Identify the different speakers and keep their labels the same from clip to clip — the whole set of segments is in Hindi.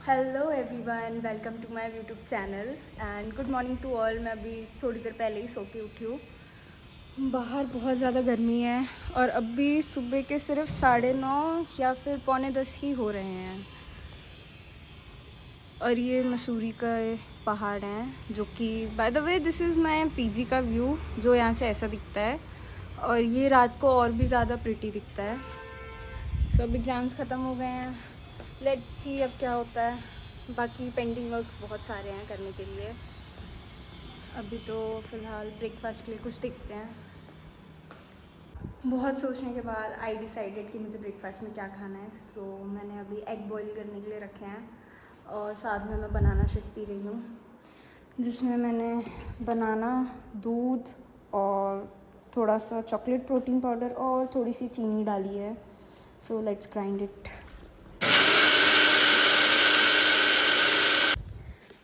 Speaker 1: Hello everyone, welcome to my YouTube channel and good morning to all. मैं अभी थोड़ी देर पहले ही सो के उठी हूँ। बाहर बहुत ज़्यादा गर्मी है और अभी सुबह के सिर्फ 9:30 या फिर 9:45 ही हो रहे हैं। और ये मसूरी का पहाड़ है जो कि by the way this is my PG का व्यू, जो यहाँ से ऐसा दिखता है। और ये रात को और भी ज़्यादा प्रिटी दिखता है। सो अब एग्ज़ाम्स ख़त्म हो गए हैं, लेट्स सी अब क्या होता है। बाकी पेंडिंग वर्क्स बहुत सारे हैं करने के लिए। अभी तो फ़िलहाल ब्रेकफास्ट के लिए कुछ देखते हैं। बहुत सोचने के बाद आई डिसाइडेड कि मुझे ब्रेकफास्ट में क्या खाना है। सो मैंने अभी एग बॉईल करने के लिए रखे हैं और साथ में मैं बनाना शेक पी रही हूँ, जिसमें मैंने बनाना, दूध और थोड़ा सा चॉकलेट प्रोटीन पाउडर और थोड़ी सी चीनी डाली है। So let's grind it.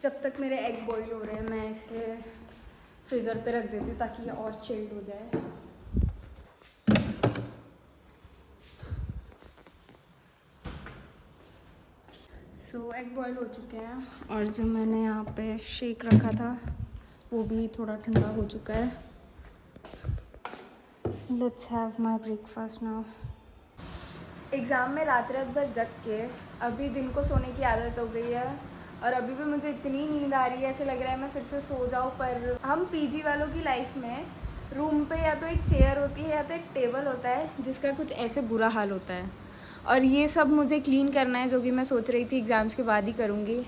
Speaker 1: जब तक मेरे एग बॉईल हो रहे हैं मैं इसे फ्रीज़र पे रख देती हूँ ताकि ये और चिल्ड हो जाए। सो एग बॉईल हो चुके हैं और जो मैंने यहाँ पे शेक रखा था वो भी थोड़ा ठंडा हो चुका है। Let's have my breakfast now. Exam में रात भर जग के अभी दिन को सोने की आदत हो गई है और अभी भी मुझे इतनी नींद आ रही है, ऐसे लग रहा है मैं फिर से सो जाऊँ। पर हम पीजी वालों की लाइफ में रूम पे या तो एक चेयर होती है या तो एक टेबल होता है जिसका कुछ ऐसे बुरा हाल होता है। और ये सब मुझे क्लीन करना है, जो कि मैं सोच रही थी एग्ज़ाम्स के बाद ही करूँगी।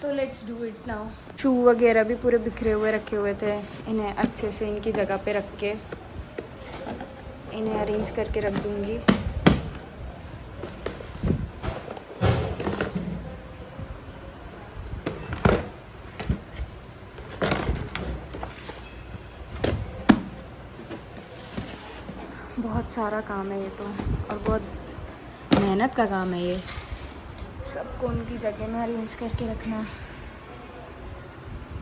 Speaker 1: So let's do it now. Shoe वगैरह भी पूरे बिखरे हुए रखे हुए थे, इन्हें अच्छे से इनकी जगह पे रख के इन्हें अरेंज करके रख दूँगी। बहुत सारा काम है ये तो, और बहुत मेहनत का काम है ये, सबको उनकी जगह में अरेंज करके रखना।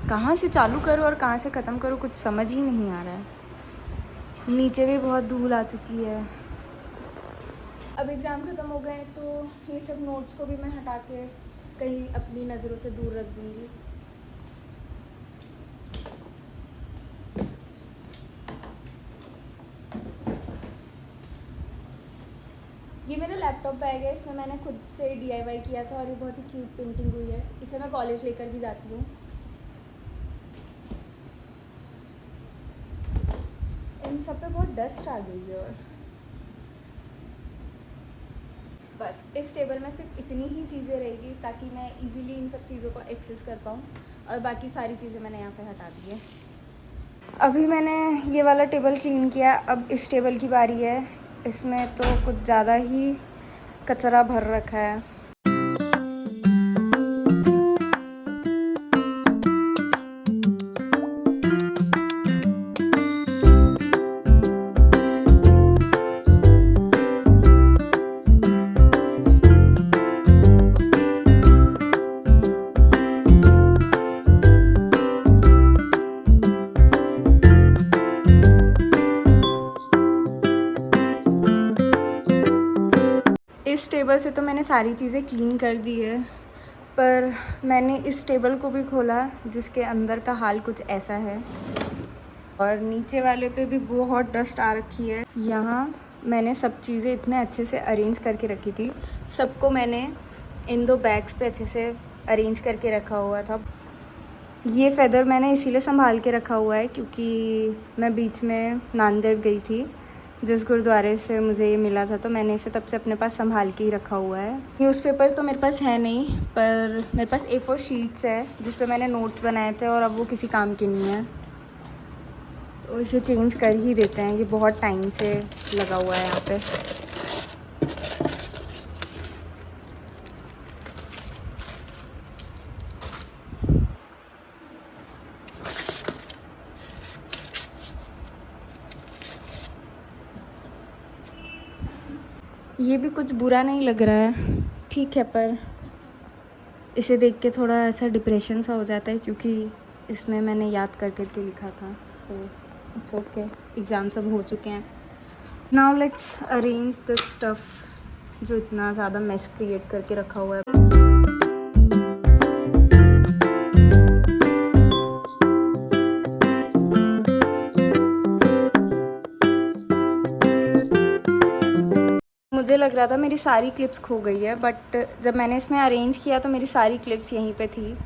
Speaker 1: कहाँ से चालू करूँ और कहाँ से ख़त्म करूँ कुछ समझ ही नहीं आ रहा है। नीचे भी बहुत धूल आ चुकी है। अब एग्ज़ाम ख़त्म हो गए तो ये सब नोट्स को भी मैं हटा के कहीं अपनी नज़रों से दूर रख दूँगी। ये मेरा लैपटॉप बैग है, इसमें मैंने खुद से DIY किया था और ये बहुत ही क्यूट पेंटिंग हुई है। इसे मैं कॉलेज लेकर भी जाती हूँ। इन सब पे बहुत डस्ट आ गई है और बस इस टेबल में सिर्फ इतनी ही चीज़ें रहेगी ताकि मैं इजीली इन सब चीज़ों को एक्सेस कर पाऊँ, और बाकी सारी चीज़ें मैंने यहाँ से हटा दी है। अभी मैंने ये वाला टेबल क्लीन किया, अब इस टेबल की बारी है। इसमें तो कुछ ज़्यादा ही कचरा भर रखा है। इस टेबल से तो मैंने सारी चीज़ें क्लीन कर दी है, पर मैंने इस टेबल को भी खोला जिसके अंदर का हाल कुछ ऐसा है। और नीचे वाले पे भी बहुत डस्ट आ रखी है। यहाँ मैंने सब चीज़ें इतने अच्छे से अरेंज करके रखी थी, सबको मैंने इन 2 बैग्स पे अच्छे से अरेंज करके रखा हुआ था। ये फ़ेदर मैंने इसीलिए संभाल के रखा हुआ है क्योंकि मैं बीच में नांदेड़ गई थी, जिस गुरुद्वारे से मुझे ये मिला था, तो मैंने इसे तब से अपने पास संभाल के ही रखा हुआ है। न्यूज़पेपर तो मेरे पास है नहीं, पर मेरे पास A4 शीट्स है जिस पे मैंने नोट्स बनाए थे और अब वो किसी काम के नहीं है, तो इसे चेंज कर ही देते हैं। ये बहुत टाइम से लगा हुआ है यहाँ पे। ये भी कुछ बुरा नहीं लग रहा है, ठीक है, पर इसे देख के थोड़ा ऐसा डिप्रेशन सा हो जाता है क्योंकि इसमें मैंने याद कर करके लिखा था। सो इट्स ओके, एग्ज़ाम सब हो चुके हैं। Now let's arrange the stuff जो इतना ज़्यादा मेस क्रिएट करके रखा हुआ है। मुझे लग रहा था मेरी सारी क्लिप्स खो गई है, बट जब मैंने इसमें अरेंज किया तो मेरी सारी क्लिप्स यहीं पे थी।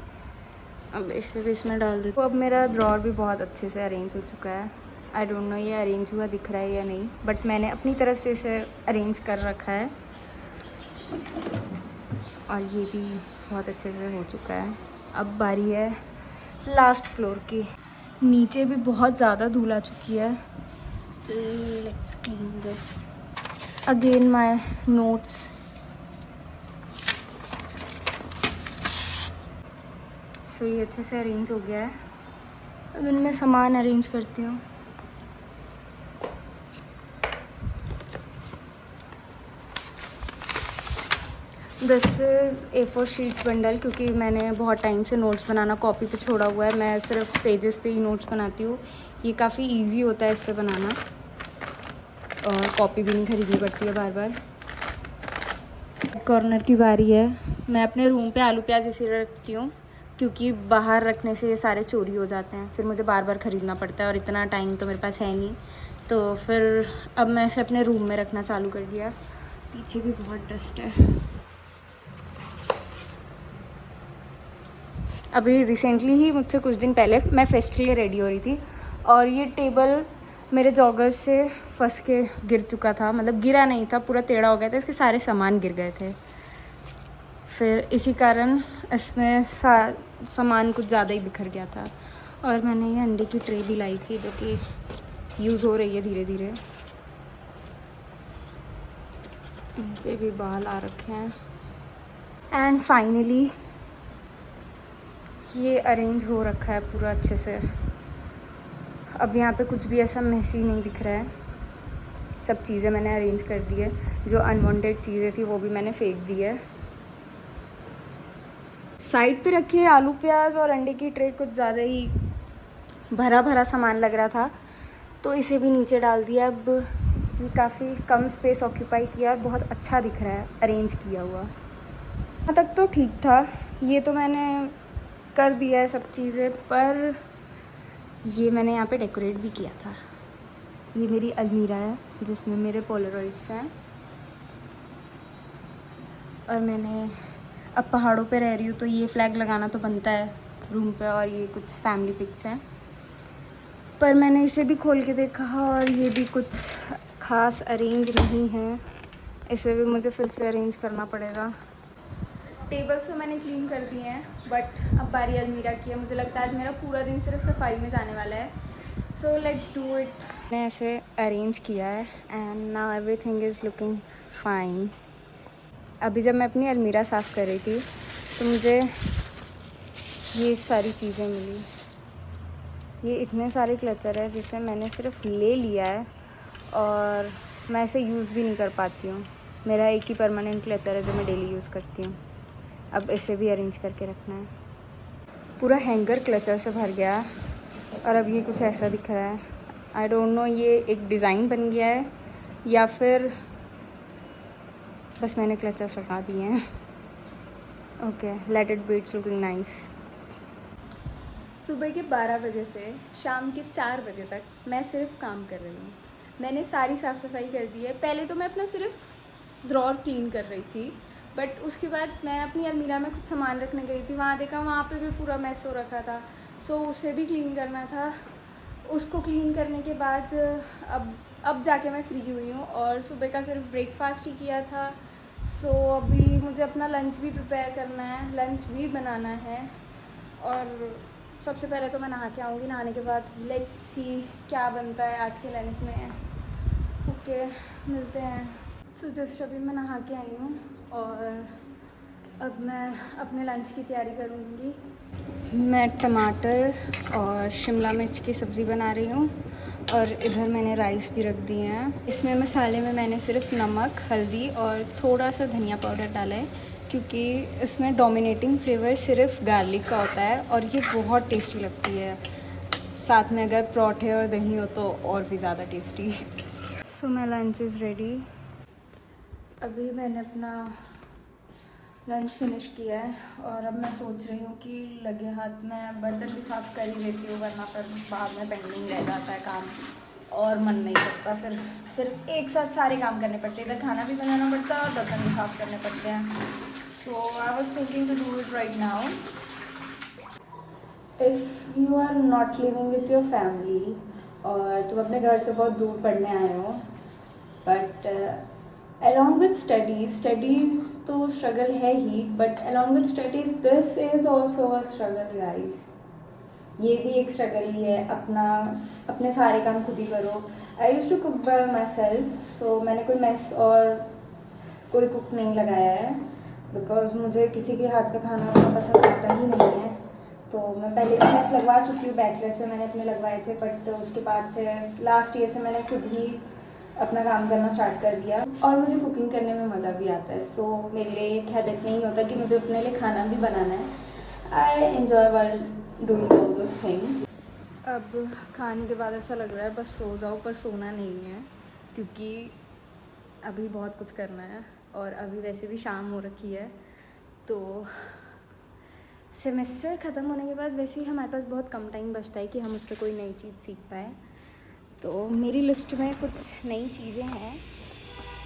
Speaker 1: अब इसे भी इसमें डाल देती हूँ। अब मेरा ड्रॉर भी बहुत अच्छे से अरेंज हो चुका है। आई डोंट नो ये अरेंज हुआ दिख रहा है या नहीं, बट मैंने अपनी तरफ से इसे अरेंज कर रखा है और ये भी बहुत अच्छे से हो चुका है। अब बारी है लास्ट फ्लोर की। नीचे भी बहुत ज़्यादा धूल आ चुकी है। Let's clean this again. My notes, so ये अच्छे से अरेंज हो गया है। अब इनमें सामान अरेंज करती हूँ। This is A4 sheets bundle, क्योंकि मैंने बहुत टाइम से नोट्स बनाना कॉपी पे छोड़ा हुआ है। मैं सिर्फ पेजेस पे ही नोट्स बनाती हूँ। ये काफ़ी इजी होता है इस पे बनाना और कॉपी भी नहीं खरीदनी पड़ती है बार बार। कॉर्नर की बारी है। मैं अपने रूम पे आलू प्याज इसीलिए रखती हूँ क्योंकि बाहर रखने से ये सारे चोरी हो जाते हैं, फिर मुझे बार बार ख़रीदना पड़ता है और इतना टाइम तो मेरे पास है नहीं। तो फिर अब मैं इसे अपने रूम में रखना चालू कर दिया। पीछे भी बहुत डस्ट है। अभी रिसेंटली ही मुझसे कुछ दिन पहले मैं फेस्ट के लिए रेडी हो रही थी और ये टेबल मेरे जॉगर से फंस के गिर चुका था। मतलब गिरा नहीं था, पूरा टेढ़ा हो गया था, इसके सारे सामान गिर गए थे। फिर इसी कारण इसमें सामान कुछ ज़्यादा ही बिखर गया था। और मैंने ये अंडे की ट्रे भी लाई थी जो कि यूज़ हो रही है धीरे धीरे। इन पे भी बाल आ रखे हैं। एंड फाइनली ये अरेंज हो रखा है पूरा अच्छे से। अब यहाँ पे कुछ भी ऐसा मेसी नहीं दिख रहा है। सब चीज़ें मैंने अरेंज कर दी है। जो अनवांटेड चीज़ें थी वो भी मैंने फेंक दी है। साइड पे रखे आलू प्याज और अंडे की ट्रे कुछ ज़्यादा ही भरा भरा सामान लग रहा था, तो इसे भी नीचे डाल दिया। अब ये काफ़ी कम स्पेस ऑक्यूपाई किया, बहुत अच्छा दिख रहा है अरेंज किया हुआ। यहाँ तक तो ठीक था, ये तो मैंने कर दिया है सब चीज़ें, पर ये मैंने यहाँ पे डेकोरेट भी किया था। ये मेरी अलमीरा है जिसमें मेरे पोलरॉइड्स हैं और मैंने अब पहाड़ों पे रह रही हूँ तो ये फ्लैग लगाना तो बनता है रूम पे। और ये कुछ फैमिली पिक्स हैं, पर मैंने इसे भी खोल के देखा और ये भी कुछ ख़ास अरेंज नहीं है। इसे भी मुझे फिर से अरेंज करना पड़ेगा। टेबल्स तो मैंने क्लीन कर दिए हैं, बट अब बारी अलमीरा की है। मुझे लगता है आज मेरा पूरा दिन सिर्फ सफाई में जाने वाला है। सो लेट्स डू इट। मैंने ऐसे अरेंज किया है and now everything is looking fine. अभी जब मैं अपनी अलमीरा साफ़ कर रही थी तो मुझे ये सारी चीज़ें मिली। ये इतने सारे क्लचर है जिसे मैंने सिर्फ ले लिया है और मैं इसे यूज़ भी नहीं कर पाती हूँ। मेरा एक ही परमानेंट क्लचर है जो मैं डेली यूज़ करती हूँ। अब इसे भी अरेंज करके रखना है। पूरा हैंगर क्लचर से भर गया और अब ये कुछ ऐसा दिख रहा है। आई डोंट नो ये एक डिज़ाइन बन गया है या फिर बस मैंने क्लचर्स लगा दिए हैं। Okay, let it be, it's looking nice. सुबह के 12 बजे से शाम के 4 बजे तक मैं सिर्फ काम कर रही हूँ। मैंने सारी साफ़ सफाई कर दी है। पहले तो मैं अपना सिर्फ ड्रॉर क्लीन कर रही थी, बट उसके बाद मैं अपनी अलमीरा में कुछ सामान रखने गई थी। वहाँ देखा वहाँ पे भी पूरा मैस हो रखा था, सो उसे भी क्लीन करना था। उसको क्लीन करने के बाद अब जाके मैं फ्री हुई हूँ और सुबह का सिर्फ ब्रेकफास्ट ही किया था। सो अभी मुझे अपना लंच भी प्रिपेयर करना है, लंच भी बनाना है। और सबसे पहले तो मैं नहा के आऊँगी। नहाने के बाद लेट्स सी क्या बनता है आज के लंच में। ओके, मिलते हैं। सो जस्ट अभी मैं नहा के आई हूँ और अब मैं अपने लंच की तैयारी करूँगी। मैं टमाटर और शिमला मिर्च की सब्ज़ी बना रही हूँ और इधर मैंने राइस भी रख दिए हैं। इसमें मसाले में मैंने सिर्फ नमक, हल्दी और थोड़ा सा धनिया पाउडर डाला है क्योंकि इसमें डोमिनेटिंग फ्लेवर सिर्फ गार्लिक का होता है और ये बहुत टेस्टी लगती है। साथ में अगर पराठे और दही हो तो और भी ज़्यादा tasty. So my lunch is ready. अभी मैंने अपना लंच फिनिश किया है और अब मैं सोच रही हूँ कि लगे हाथ में बर्तन भी साफ़ कर ही लेती हूँ, वरना पर बाद में पेंडिंग रह जाता है काम। और मन नहीं करता, फिर एक साथ सारे काम करने पड़ते हैं, इधर खाना भी बनाना पड़ता है और बर्तन भी साफ करने पड़ते हैं. So I was thinking to do it right now. If you are not living with your family और तुम अपने घर से बहुत दूर पढ़ने आए हो, बट अलॉन्ग विथ स्टडीज़ तो स्ट्रगल है ही, but along with studies this is also a struggle guys. ये भी एक स्ट्रगल ही है. अपने सारे काम खुद ही करो. I use to cook by myself, so मैंने कोई मेस और कोई कुक नहीं लगाया है, बिकॉज मुझे किसी के हाथ का खाना उतना पसंद आता ही नहीं है. तो मैं पहले भी मेस लगवा चुकी हूँ, बैचलर्स पे मैंने अपने लगवाए थे, बट उसके बाद से लास्ट ईयर से मैंने खुद ही अपना काम करना स्टार्ट कर दिया. और मुझे कुकिंग करने में मज़ा भी आता है. सो मेरे लिए एक हैबिट नहीं होता कि मुझे अपने लिए खाना भी बनाना है. I enjoy while doing all those things. अब खाने के बाद ऐसा लग रहा है बस सो जाओ, पर सोना नहीं है, क्योंकि अभी बहुत कुछ करना है. और अभी वैसे भी शाम हो रखी है, तो सेमेस्टर ख़त्म होने के बाद वैसे ही हमारे पास बहुत कम टाइम बचता है कि हम उस पर कोई नई चीज़ सीख पाए. तो मेरी लिस्ट में कुछ नई चीज़ें हैं.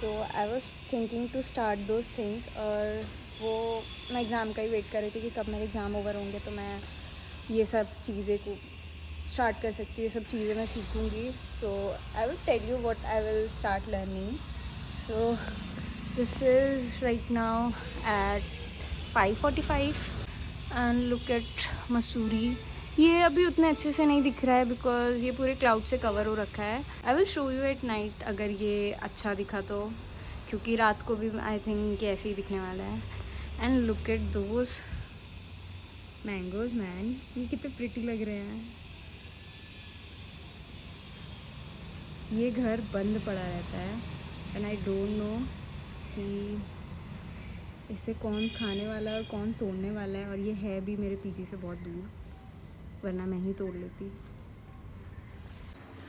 Speaker 1: So I was thinking to start those things. और वो मैं एग्ज़ाम का ही वेट कर रही थी कि कब मेरे एग्ज़ाम ओवर होंगे तो मैं ये सब चीज़ें को स्टार्ट कर सकती हूँ. ये सब चीज़ें मैं सीखूँगी. So I will tell you what I will start learning. So this is right now at 5:45 and look at Mussoorie. ये अभी उतने अच्छे से नहीं दिख रहा है बिकॉज ये पूरे क्लाउड से कवर हो रखा है. I will show you at night अगर ये अच्छा दिखा तो, क्योंकि रात को भी आई थिंक ऐसे ही दिखने वाला है. And look at those mangoes man, ये कितने प्रिटी लग रहे हैं. ये घर बंद पड़ा रहता है एंड आई डोंट नो कि इसे कौन खाने वाला है और कौन तोड़ने वाला है. और ये है भी मेरे पीजी से बहुत दूर, वरना मैं ही तोड़ लेती.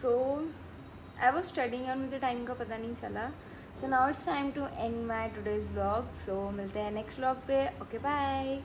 Speaker 1: सो आई वॉज स्टडिंग और मुझे टाइम का पता नहीं चला. So now it's time to end my today's vlog. So मिलते हैं नेक्स्ट व्लॉग पे. Okay bye.